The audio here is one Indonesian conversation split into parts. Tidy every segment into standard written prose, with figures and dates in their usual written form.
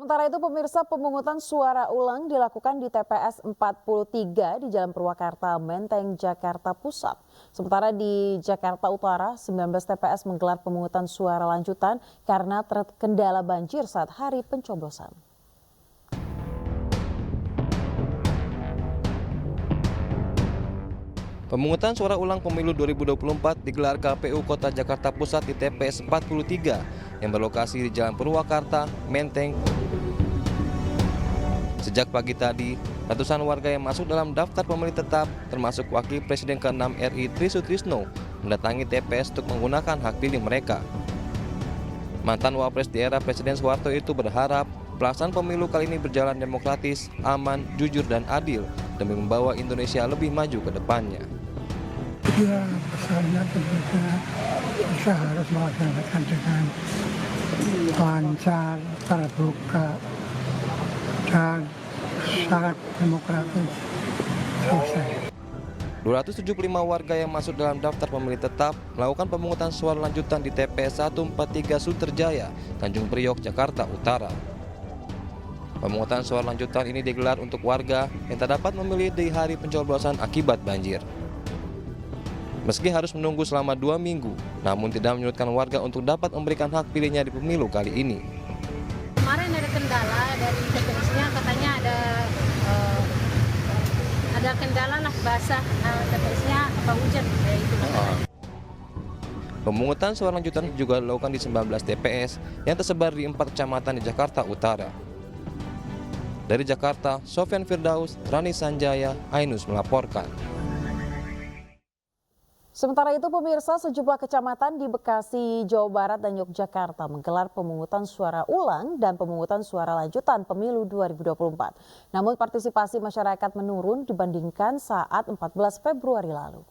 Sementara itu pemirsa, pemungutan suara ulang dilakukan di TPS 43 di Jalan Purwakarta, Menteng, Jakarta Pusat. Sementara di Jakarta Utara, 19 TPS menggelar pemungutan suara lanjutan karena terkendala banjir saat hari pencoblosan. Pemungutan suara ulang pemilu 2024 digelar KPU Kota Jakarta Pusat di TPS 43 yang berlokasi di Jalan Purwakarta, Menteng. Sejak pagi tadi, ratusan warga yang masuk dalam daftar pemilih tetap, termasuk Wakil Presiden ke-6 RI Tri Sutrisno, mendatangi TPS untuk menggunakan hak pilih mereka. Mantan Wapres di era Presiden Soeharto itu berharap pelaksanaan pemilu kali ini berjalan demokratis, aman, jujur, dan adil demi membawa Indonesia lebih maju ke depannya. Ya, pesannya tentunya kita harus melaksanakan dengan lancar, terbuka, dan sangat demokratis. Selesai. 275 warga yang masuk dalam daftar pemilih tetap melakukan pemungutan suara lanjutan di TPS 143 Sunterjaya, Tanjung Priok, Jakarta Utara. Pemungutan suara lanjutan ini digelar untuk warga yang tak dapat memilih di hari pencoblosan akibat banjir. Meski harus menunggu selama 2 minggu, namun tidak menyurutkan warga untuk dapat memberikan hak pilihnya di pemilu kali ini. Kemarin ada kendala dari TPS-nya, katanya ada kendala lah basah TPS-nya apa hujan kayak itu. Pemungutan suara lanjutan juga dilakukan di 19 TPS yang tersebar di 4 kecamatan di Jakarta Utara. Dari Jakarta, Sofyan Firdaus, Rani Sanjaya, Ainus melaporkan. Sementara itu pemirsa, sejumlah kecamatan di Bekasi, Jawa Barat dan Yogyakarta menggelar pemungutan suara ulang dan pemungutan suara lanjutan pemilu 2024. Namun partisipasi masyarakat menurun dibandingkan saat 14 Februari lalu.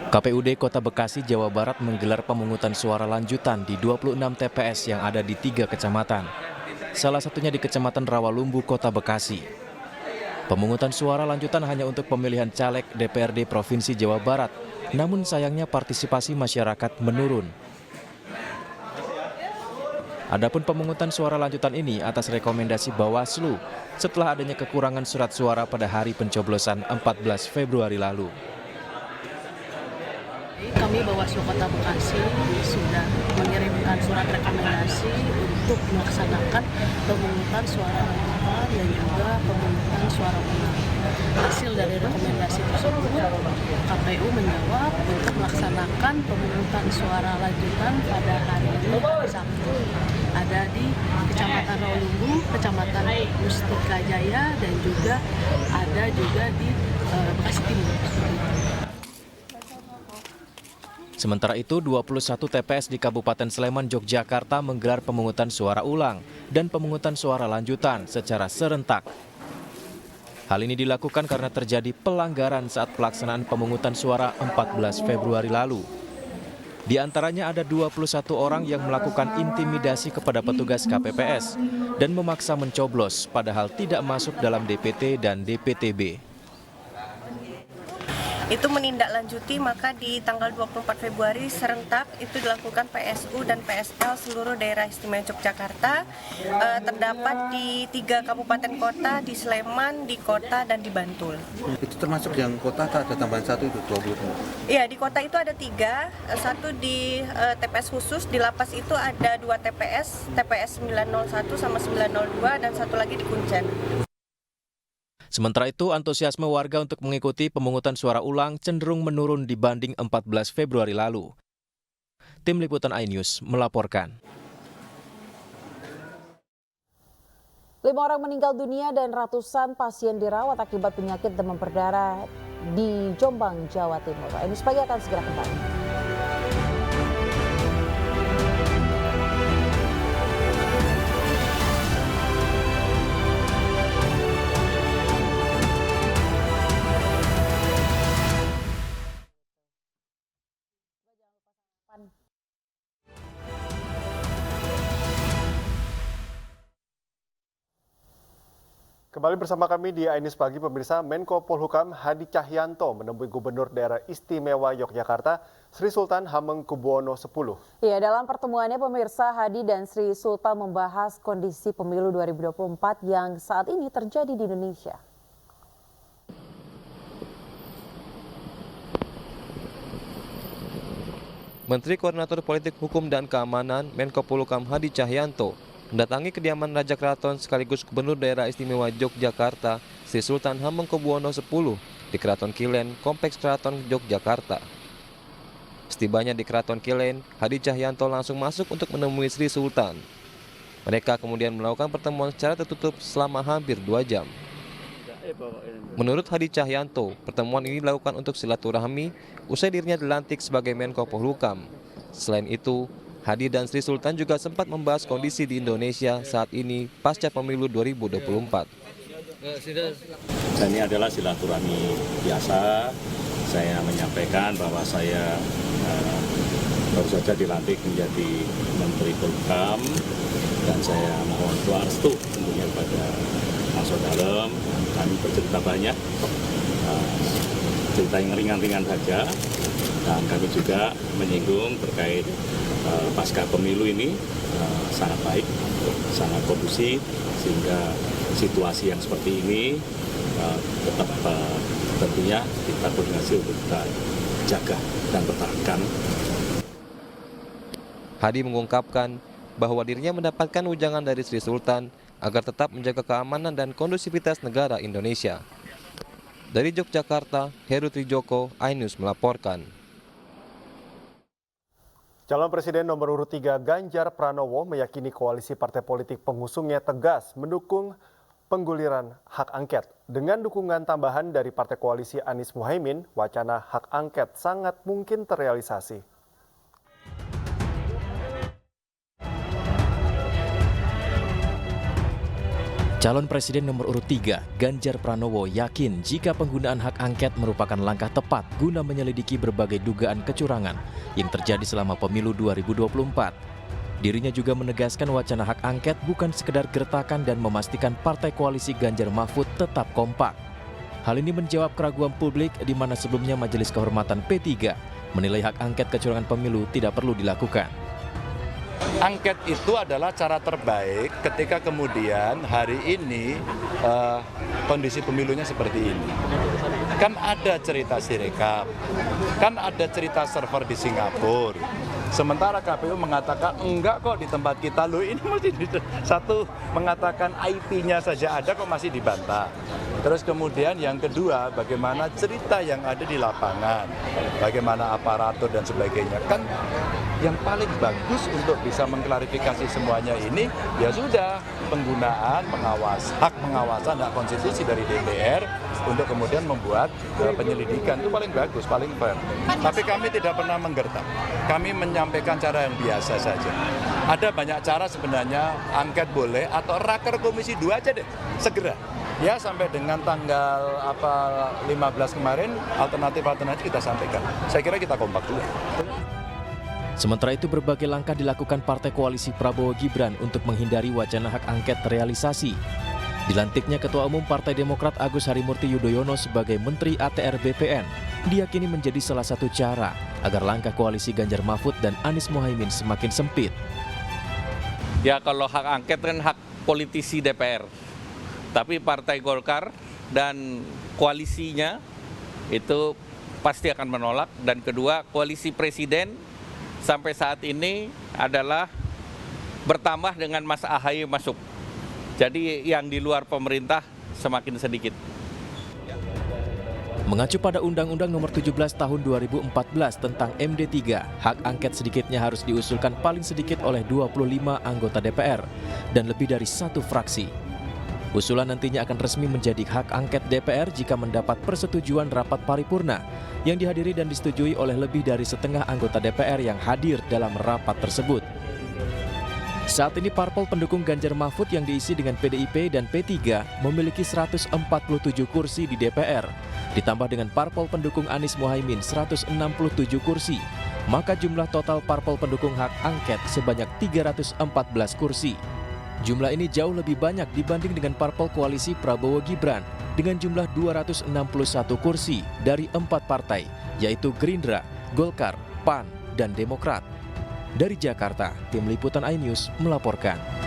KPUD Kota Bekasi, Jawa Barat menggelar pemungutan suara lanjutan di 26 TPS yang ada di 3 kecamatan. Salah satunya di Kecamatan Rawalumbu, Kota Bekasi. Pemungutan suara lanjutan hanya untuk pemilihan caleg DPRD Provinsi Jawa Barat, namun sayangnya partisipasi masyarakat menurun. Adapun pemungutan suara lanjutan ini atas rekomendasi Bawaslu setelah adanya kekurangan surat suara pada hari pencoblosan 14 Februari lalu. Kami Bawaslu Kota Bekasi sudah mengirimkan surat rekomendasi untuk melaksanakan pemungutan suara lanjutan dan juga pemungutan suara ulang. Hasil dari rekomendasi tersebut, KPU menjawab untuk melaksanakan pemungutan suara lanjutan pada hari ini, hari Sabtu. Ada di Kecamatan Rawalumbu, Kecamatan Mustika Jaya, dan juga ada juga di Bekasi Timur. Sementara itu, 21 TPS di Kabupaten Sleman, Yogyakarta menggelar pemungutan suara ulang dan pemungutan suara lanjutan secara serentak. Hal ini dilakukan karena terjadi pelanggaran saat pelaksanaan pemungutan suara 14 Februari lalu. Di antaranya ada 21 orang yang melakukan intimidasi kepada petugas KPPS dan memaksa mencoblos padahal tidak masuk dalam DPT dan DPTB. Itu menindaklanjuti, maka di tanggal 24 Februari serentak itu dilakukan PSU dan PSL seluruh daerah istimewa Yogyakarta, terdapat di 3 kabupaten kota, di Sleman, di Kota, dan di Bantul. Itu termasuk yang kota ada tambahan 1 itu 20. Iya, di kota itu ada 3, 1 di TPS khusus, di Lapas itu ada 2 TPS, TPS 901 sama 902, dan 1 lagi di Kuncen. Sementara itu, antusiasme warga untuk mengikuti pemungutan suara ulang cenderung menurun dibanding 14 Februari lalu. Tim Liputan iNews melaporkan. 5 orang meninggal dunia dan ratusan pasien dirawat akibat penyakit demam berdarah di Jombang, Jawa Timur. iNews Pagi akan segera kembali. Kembali bersama kami di Ainis Pagi, pemirsa. Menko Polhukam Hadi Cahyanto menemui Gubernur Daerah Istimewa Yogyakarta, Sri Sultan Hamengkubuwono X. Ya, dalam pertemuannya pemirsa, Hadi dan Sri Sultan membahas kondisi pemilu 2024 yang saat ini terjadi di Indonesia. Menteri Koordinator Politik Hukum dan Keamanan Menko Polhukam Hadi Cahyanto mendatangi kediaman Raja Keraton sekaligus Gubernur Daerah Istimewa Yogyakarta, Sri Sultan Hamengkubuwono X di Keraton Kilen, Kompleks Keraton Yogyakarta. Setibanya di Keraton Kilen, Hadi Cahyanto langsung masuk untuk menemui Sri Sultan. Mereka kemudian melakukan pertemuan secara tertutup selama hampir 2 jam. Menurut Hadi Cahyanto, pertemuan ini dilakukan untuk silaturahmi usai dirinya dilantik sebagai Menko Polhukam. Selain itu, Hadi dan Sri Sultan juga sempat membahas kondisi di Indonesia saat ini pasca pemilu 2024. Ini adalah silaturahmi biasa. Saya menyampaikan bahwa saya baru saja dilantik menjadi Menteri Polhukam dan saya mohon doa restu tentunya kepada masuk dalam. Kami bercerita banyak, cerita yang ringan-ringan saja, dan kami juga menyinggung terkait pasca pemilu ini sangat baik, sangat kondusif, sehingga situasi yang seperti ini tetap tentunya kita koordinasi untuk kita jaga dan pertahankan. Hadi mengungkapkan bahwa dirinya mendapatkan ujangan dari Sri Sultan agar tetap menjaga keamanan dan kondusivitas negara Indonesia. Dari Yogyakarta, Heru Trijoko, iNews melaporkan. Calon Presiden nomor urut 3 Ganjar Pranowo meyakini koalisi partai politik pengusungnya tegas mendukung pengguliran hak angket. Dengan dukungan tambahan dari partai koalisi Anies Muhaimin, wacana hak angket sangat mungkin terrealisasi. Calon Presiden nomor urut 3, Ganjar Pranowo yakin jika penggunaan hak angket merupakan langkah tepat guna menyelidiki berbagai dugaan kecurangan yang terjadi selama pemilu 2024. Dirinya juga menegaskan wacana hak angket bukan sekedar gertakan dan memastikan partai koalisi Ganjar Mahfud tetap kompak. Hal ini menjawab keraguan publik di mana sebelumnya Majelis Kehormatan P3 menilai hak angket kecurangan pemilu tidak perlu dilakukan. Angket itu adalah cara terbaik ketika kemudian hari ini kondisi pemilunya seperti ini. Kan ada cerita Sirekap, kan ada cerita server di Singapura. Sementara KPU mengatakan enggak kok di tempat kita, loh ini masih satu mengatakan IP-nya saja ada kok masih dibantah. Terus kemudian yang kedua, bagaimana cerita yang ada di lapangan, bagaimana aparatur dan sebagainya. Kan yang paling bagus untuk bisa mengklarifikasi semuanya ini, ya sudah penggunaan hak pengawasan, hak konstitusi dari DPR untuk kemudian membuat penyelidikan itu paling bagus, paling fair. Tapi kami tidak pernah menggertak, kami menyampaikan cara yang biasa saja. Ada banyak cara sebenarnya, angket boleh atau raker komisi 2 aja deh, segera. Ya sampai dengan tanggal 15 kemarin alternatif kita sampaikan. Saya kira kita kompak dulu. Sementara itu berbagai langkah dilakukan Partai Koalisi Prabowo Gibran untuk menghindari wacana hak angket terrealisasi. Dilantiknya Ketua Umum Partai Demokrat Agus Harimurti Yudhoyono sebagai Menteri ATR BPN diyakini menjadi salah satu cara agar langkah koalisi Ganjar Mahfud dan Anies Muhaimin semakin sempit. Ya kalau hak angket kan hak politisi DPR. Tapi Partai Golkar dan koalisinya itu pasti akan menolak. Dan kedua, koalisi presiden sampai saat ini adalah bertambah dengan Mas AHY masuk. Jadi yang di luar pemerintah semakin sedikit. Mengacu pada Undang-Undang Nomor 17 Tahun 2014 tentang MD3, hak angket sedikitnya harus diusulkan paling sedikit oleh 25 anggota DPR dan lebih dari 1 fraksi. Usulan nantinya akan resmi menjadi hak angket DPR jika mendapat persetujuan rapat paripurna yang dihadiri dan disetujui oleh lebih dari setengah anggota DPR yang hadir dalam rapat tersebut. Saat ini parpol pendukung Ganjar Mahfud yang diisi dengan PDIP dan P3 memiliki 147 kursi di DPR, ditambah dengan parpol pendukung Anies Muhaimin 167 kursi, maka jumlah total parpol pendukung hak angket sebanyak 314 kursi. Jumlah ini jauh lebih banyak dibanding dengan parpol koalisi Prabowo Gibran dengan jumlah 261 kursi dari 4 partai, yaitu Gerindra, Golkar, PAN, dan Demokrat. Dari Jakarta, Tim Liputan iNews melaporkan.